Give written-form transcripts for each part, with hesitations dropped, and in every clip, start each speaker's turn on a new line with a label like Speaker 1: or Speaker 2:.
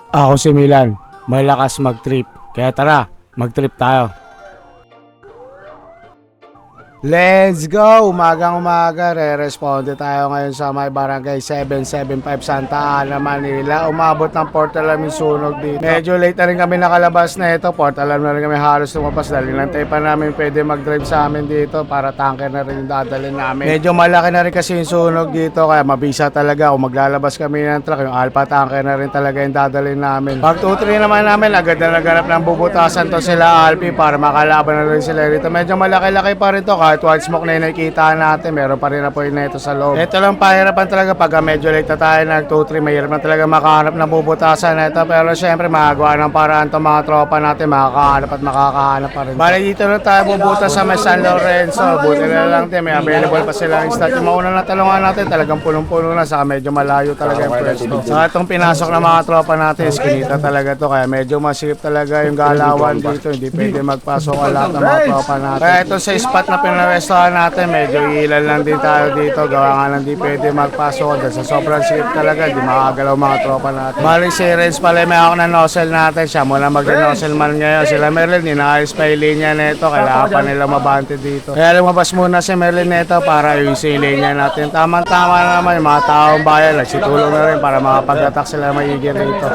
Speaker 1: Ako si Milan, malakas mag-trip. Kaya tara, mag-trip tayo. Let's go! Umagang umaga, re-responde tayo ngayon sa may barangay 775 Santa Ana, Manila. Umabot ng Port Alam yung sunog dito. Medyo late na rin kami nakalabas na ito. Port Alam na rin kami halos lumabas dahil nantay pa namin pwede mag-drive sa amin dito para tanker na rin yung dadalhin namin. Medyo malaki na rin kasi yung sunog dito kaya mabisa talaga kung maglalabas kami ng truck. Yung Alpha tanker na rin talaga yung dadalhin namin. Pag 2-3 naman namin, agad na naganap ng bubutasan to sila Alpi para makalaban na rin sila rito. Medyo malaki-laki pa rin to kahit white smoke na yung nakikita natin, meron pa rin na po yun na ito sa loob. Ito lang pahirapan talaga pag medyo late na tayo nag 2-3, mahirap na talaga makahanap ng bubutasan na ito. Pero syempre magagawa ng paraan itong mga tropa natin, makakahanap at makakahanap pa rin. Bali dito na tayo bubutas sa may San Lorenzo. Buti na lang din, may available pa silang stat. Yung mauna na talungan natin, talagang punong-puno na, saka medyo malayo talaga yung pwesto. Saka itong pinasok ng mga tropa natin, skinita talaga to, kaya medyo masip talaga yung galawan dito. Hindi pwede magpasok ang lahat ng mga tropa natin. Kaya ito sa spot na pinaresto natin, medyo ilan lang din tayo dito, gawa nga lang di pwede magpasok dahil sa sobrang sikip talaga, di makagalaw mga tropa natin. Bali si Renz pala may ako na nozzle natin, siya muna mag-nozzle man ngayon. Sila Merlin, inaayos pa yung linya nito, kailangan pa nila mabante dito. Kaya lumabas muna si Merlin nito para yung linya natin. Tamang-tama na naman yung mga taong bayan, nagsitulong na rin para makapag-attack sila maigi rito.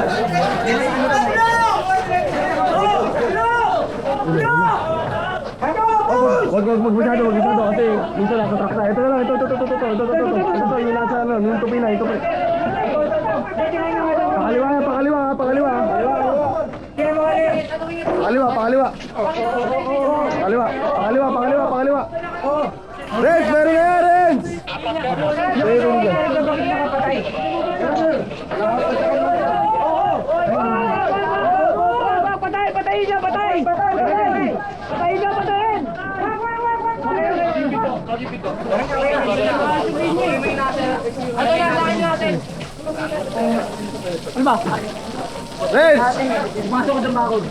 Speaker 2: Wag masyado kasi minsan nasa truck na. Ito na lang, ito, yung nasa ano, yung tupi na, ito. Pakaliwa. Pakaliwa. Renz, meron na yan, Renz! Meron yan.
Speaker 3: Patayin niya! Patayin niya! Ano ba?
Speaker 2: Renz!
Speaker 3: Masok ko sa bakod.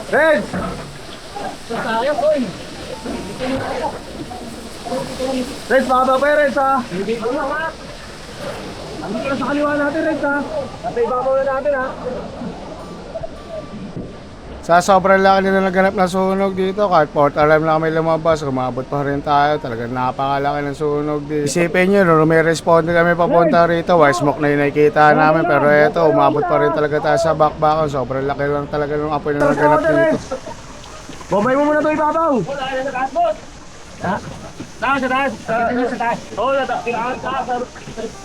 Speaker 2: Renz! Renz, baka pa Renz ha? Andito na sa kaliwa natin Renz ha? Nasa ibabaw na natin ha?
Speaker 1: Sa sobrang laki na naganap na sunog dito, kahit Port Alam na kami lumabas, umabot pa rin tayo. Talagang napakalaki ng sunog dito. Isipin nyo, no, may responde kami papunta rito, white smoke na yung nakikita namin. Pero eto, umabot pa rin talaga tayo sa bakbakan. Sobrang laki lang talaga ng apoy na naganap dito.
Speaker 2: Bobay mo muna ito ibabaw!
Speaker 3: Wala na sa taas, boss! Ha? Sa taas! Sa taas! Oo, sa taas!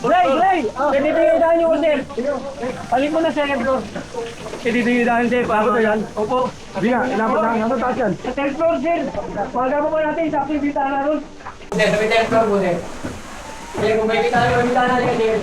Speaker 3: Gray! Pinipingidahan yung order! Palit mo na second floor! Pinipingidahan sir, paano to yan? Opo!
Speaker 2: Hindi nga, inabot na hanggang taas yan.
Speaker 3: Sa third floor sir! Magawa po natin sa aking bintana ron! Sir, sa third floor po sir! Sir, kung may bintana niya sir!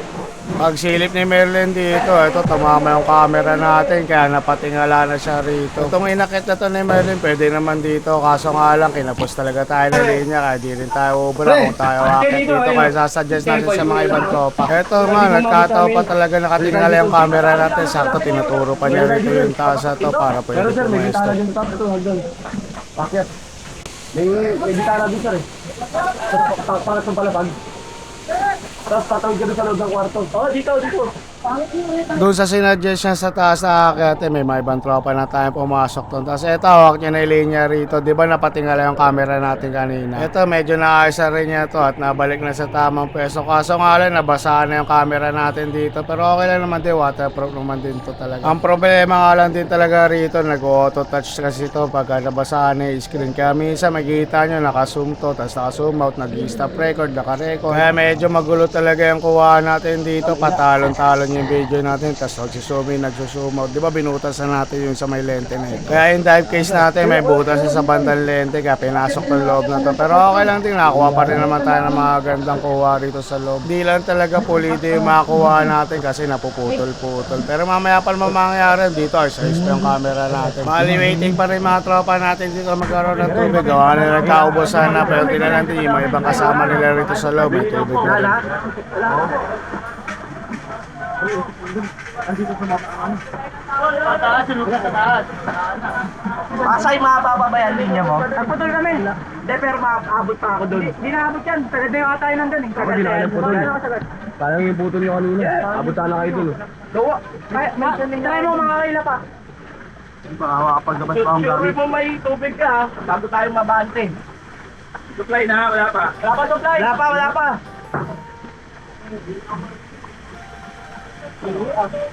Speaker 1: Pagsilip ni Merlin dito, ito tumama yung camera natin kaya napatingala na siya rito. Itong inakit na to ni Merlin, pwede naman dito. Kaso nga lang, kinapos talaga tayo ng linya kaya di rin tayo ubra kung tayo akit dito. Kaya sasuggest natin sa mga ibang tropa. Ito nga, nagkataon pa talaga nakatingala yung camera natin. Sakto, tinuturo pa niya rito yung taas na to para pwede
Speaker 2: Pero sir, may
Speaker 1: pumesto.
Speaker 2: bitara dyan sa top. Ito, hagdan. Pakyat. May bitara dyan sir eh. Para sa palapag. Tapos tatawid ka doon sa loob ng kwarto.
Speaker 3: Oh, dito!
Speaker 1: Doon sa sinuggest niya sa taas na akyat, may mga ibang tropa na tayo pumasok doon. Tapos ito, hawak niya na yung linya rito. Di ba napatingala yung camera natin kanina? Ito, medyo naayos na rin niya to at nabalik na sa tamang pwesto. Kaso nga lang, nabasaan na yung camera natin dito. Pero okay lang naman din, waterproof naman din to talaga. Ang problema nga lang din talaga rito, nag-auto touch kasi to pagka nabasaan na yung screen. Kaya minsan makikita nyo, naka-zoom to, tapos naka-zoom out, nag-stop record, naka-record. Kaya medyo magulo talaga yung kuha natin dito, patalon-talon yung video natin, tapos nagsuzoom in, nagsuzoom out. Di ba binutas na natin yung sa may lente na ito. Kaya yung dive case natin, may butas sa bandang lente, kaya pinasok ng loob na to. Pero okay lang din, nakakuha pa rin naman tayo ng mga gandang kuha rito sa loob. Di lang talaga pulito yung makuha natin kasi napuputol-putol. Pero mamaya pa naman mangyayari dito, ayos pa yung camera natin. Mali waiting pa rin mga tropa natin dito magkaroon ng tubig. Gawa na nagkaubusan na, pero tinalan din yung mga ibang kasama nila rito sa loob, may tubig na rin.
Speaker 2: Andito sa mga ano.
Speaker 3: Pataas, sunod ka sa taas!
Speaker 4: Pasay, mababa ba yan linya mo?
Speaker 3: Nagputol kami!
Speaker 4: Hindi, pero maabot pa ako doon.
Speaker 3: Hindi naabot yan, taga-dayo ka tayo nandun eh.
Speaker 2: Ako din, alam ko doon.
Speaker 3: Ano ka sagot?
Speaker 2: Sayang yung putol nyo kanina. Abot sana kayo dun.
Speaker 4: Gawa. Try mo mga kaila pa.
Speaker 2: Baka kapag-gabas pa ang
Speaker 3: Sure mo may tubig ka ha.
Speaker 4: Bago tayo mabante.
Speaker 3: Supply na, wala pa.
Speaker 4: Wala pa supply. Wala pa.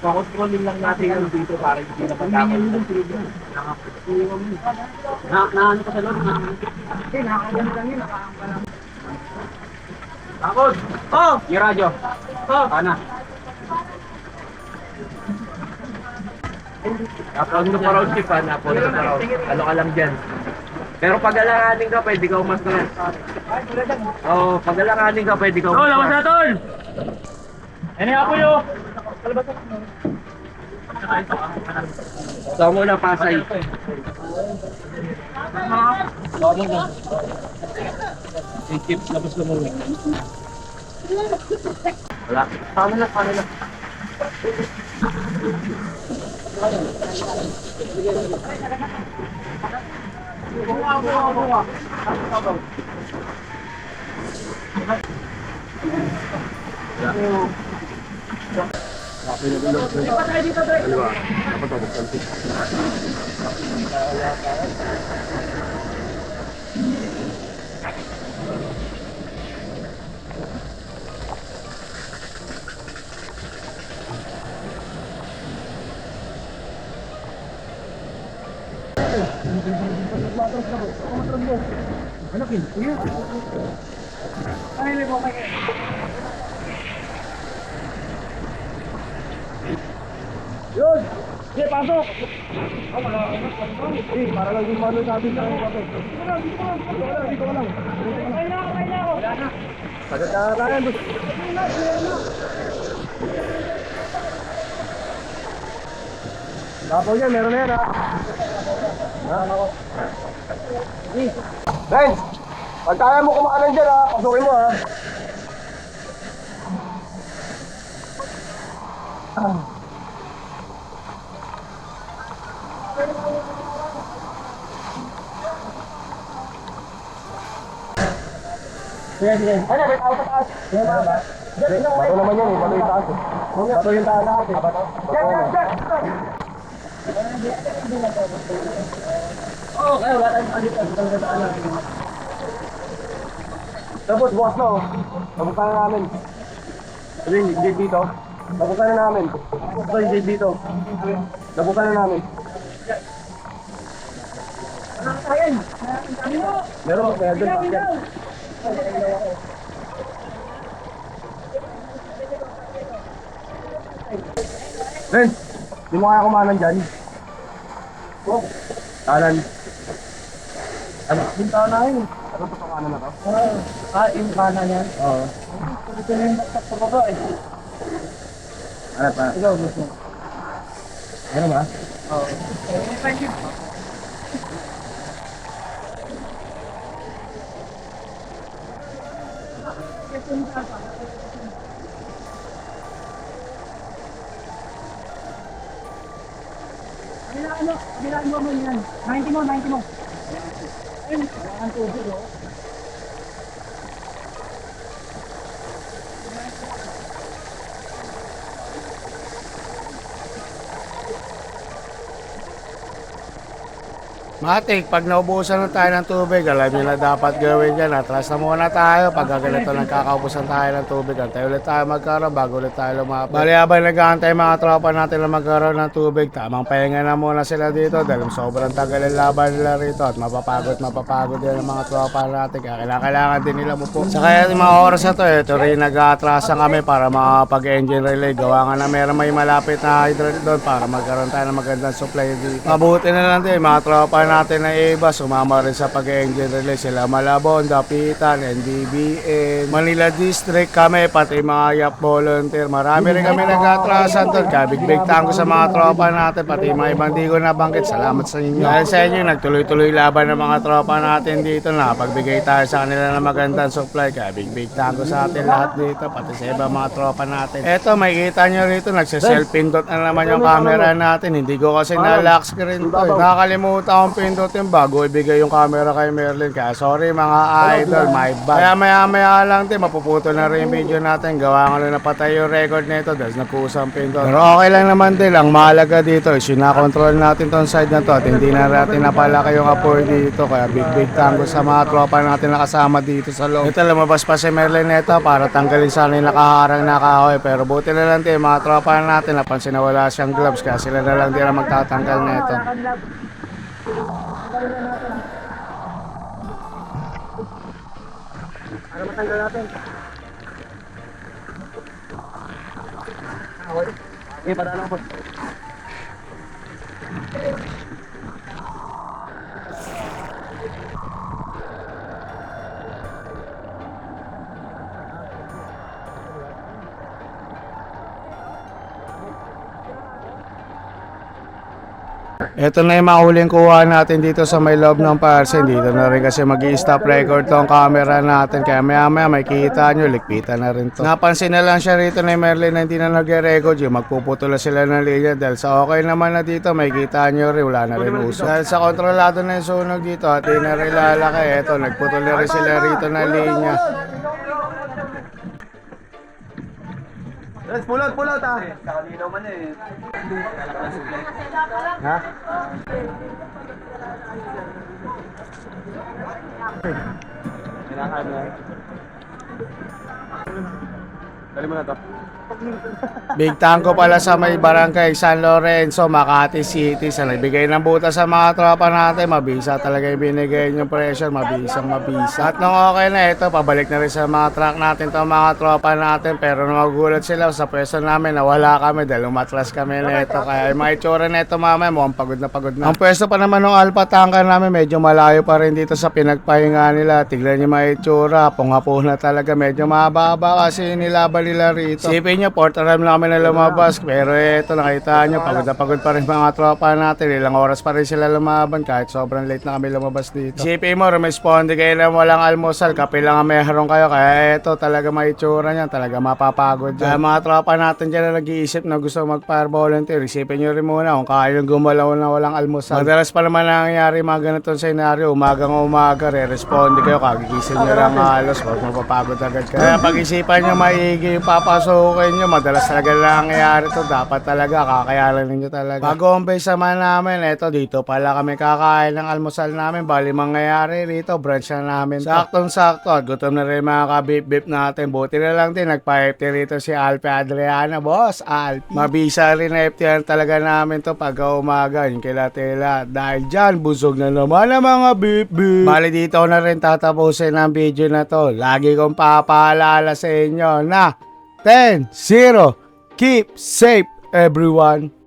Speaker 3: Pakontrolin lang natin yung dito para hindi na pagkakot. Naano ka sa loob? Takot!
Speaker 4: Oh!
Speaker 3: Yung radyo.
Speaker 4: Oh!
Speaker 3: Ana. Upload mo pa raw chip ha, upload mo pa raw. Ano ka lang dyan. Pero pag alanganin ka, pwede ka umaskas. Oo, pag alanganin ka, pwede ka umaskas. Oh, lawas na tol! Ano yung apoy oh? Ito mo na pasay. Ito mo na. Yung chips, labas ko muna. Wala. Paano na.
Speaker 2: Yun! Sige, pasok! Para lang yung mano sabi sa akin. Dito ka lang. Pagkakatayan. Tapos yan, meron na yan ha. Ben! Pag kaya mo kumakanan dyan ha, pasukin mo ha. Sige. Ano, may tao sa taas. Bato naman yan eh, bato yung taas eh. Bato yung taas lahat eh. Bato.
Speaker 3: Oh, kaya wala tayong palitan.
Speaker 2: Tapos bukas na oh. Nabuka na namin. Ano yung gate dito? Nabuka na namin. Ito yung gate dito. Nabuka na namin. Meron ba kaya doon? Ben, di mo kaya kumanan dyan? Oh, kanan. Ano? Yung kanan yun. Ano pa itong kanan na to?
Speaker 3: Yung kanan yan.
Speaker 2: Oo.
Speaker 3: Ito na yung baksak sa baba eh.
Speaker 2: Ano pa?
Speaker 3: Ikaw, gusto.
Speaker 2: Ano ba?
Speaker 3: Oo.
Speaker 4: Bilaan mo mo yan. 90 mo. Ayun, ang tubig oh.
Speaker 1: Matik, pag naubusan na tayo ng tubig, alam nyo na dapat gawin yan. Atras na muna tayo. Pag ganito nagkakaubusan tayo ng tubig, antay ulit tayo magkaroon bago ulit tayo lumapit. Bali habang nag-aantay mga tropa natin na magkaroon ng tubig, tamang pahinga na muna sila dito dahil sobrang tagal ang laban nila rito at mapapagod din ang mga tropa natin. Kaya kailangan din nila mupo. Sa kaya yung mga oras na to, ito rin nag-aatrasan kami para makapag-engine relay. Gawa nga na meron may malapit na hydrant doon para magkaroon tayo ng magandang supply dito. Mabuti na lang din, mga tropa natin na iba, sumama rin sa pag-engine relay. Sila Malabon, Dapitan, NDBN, Manila District kami, pati mga YAP volunteer. Marami rin kami nag-atrasan doon. Kabig-big tango sa mga tropa natin, pati mga ibang di ko nabanggit. Salamat sa inyo. Dahil sa inyo, nagtuloy-tuloy laban ng mga tropa natin dito. Nakapagbigay tayo sa kanila ng magandang supply. Kabig-big tango sa atin lahat dito, pati sa ibang mga tropa natin. Eto, makikita nyo rito, nagsiself-pindot na naman yung camera natin. Hindi ko kasi na-lock screen to. Nakakalimutan akong pindutin bago ibigay yung camera kay Merlin. Kaya sorry mga idol, my bad. Kaya maya lang din, mapuputo na rin yung video natin. Gawa nga lang napatay yung record nito dahil nakusang pindot. Pero okay lang naman din, ang mahalaga dito is yung nakontrol natin tong side na to at hindi na natin napalaki yung apoy dito. Kaya big tango sa mga tropa natin nakasama dito sa loob. Ito, lumabas pa si Merlin nito para tanggalin sana yung nakaharang na kahoy. Pero buti na lang din, mga tropa natin napansin na wala siyang gloves kaya sila na lang din ang magtatanggal nito.
Speaker 2: Para matanggal natin. Para lang po.
Speaker 1: Ito na yung mahuling kuha natin dito sa may loob ng parcel. Dito na rin kasi mag-i-stop record tong camera natin. Kaya maya may kita nyo, likpitan na rin to. Napansin na lang siya rito na yung Merlin na hindi na nag-record. Yung magpuputula sila ng linya. Dahil sa okay naman na dito, may kita nyo rin, wala na rin uso. Dahil sa kontrolado na yung sunog dito at di na rin lalaki. Ito, nagputol na rin sila rito ng linya.
Speaker 2: Let's pull out ah. Kakalinaw man eh. Ha? Kailangan na. Dali mo na to.
Speaker 1: Big tanko pala sa may barangay San Lorenzo, Makati City. Sa nagbigay ng butas sa mga tropa natin, mabisa talaga yung binigay yung pressure, mabisa. At nung okay na ito, pabalik na rin sa mga truck natin to mga tropa natin. Pero nagugulat sila sa pwesto namin na wala kami dahil umatras kami na ito. Kaya yung mga itsura na ito mamaya, mukhang pagod na. Ang pwesto pa naman ng Alpha Tanker namin, medyo malayo pa rin dito sa pinagpahinga nila. Tignan yung mga itsura, punga-po na talaga, medyo mababa kasi nilaban nila rito. Sipin nyo, port alarm na kami na lumabas. Pero eto, nakita nyo, pagod pa rin mga tropa natin. Ilang oras pa rin sila lumaban kahit sobrang late na kami lumabas dito. Sipin mo, rumisponde kayo lang walang almusal, kape lang ang meron kayo. Kaya eto, talaga may itsura niyan, talaga mapapagod dyan. Kaya mga tropa natin dyan na nag-iisip na gusto mag-fire volunteer, isipin nyo rin muna kung kaya yung gumalaw na walang almusal. Madalas pa naman nangyayari mga ganitong senaryo, umagang umaga, re-responde kayo, kagigising nyo lang halos, huwag mapapagod agad kayo. Kaya pag-isipan nyo maigi yung papasukin nyo, madalas talaga nangyayari to, dapat talaga kakayanan ninyo talaga. Bago umpisa man namin, eto dito pala kami kakain ng almusal namin. Bali mangyayari rito, brunch na namin to. Saktong-sakto at gutom na rin mga kabip-bip natin. Buti na lang din, nagpa-FT rito si Alpe Adriana, boss Alpe. Mabisa rin na FT talaga namin to pag umaga, yung kila-tila. Dahil dyan, busog na naman ang mga bip-bip. Bali dito na rin tatapusin ang video na to. Lagi kong papaalala sa inyo na 10-0. Keep safe, everyone.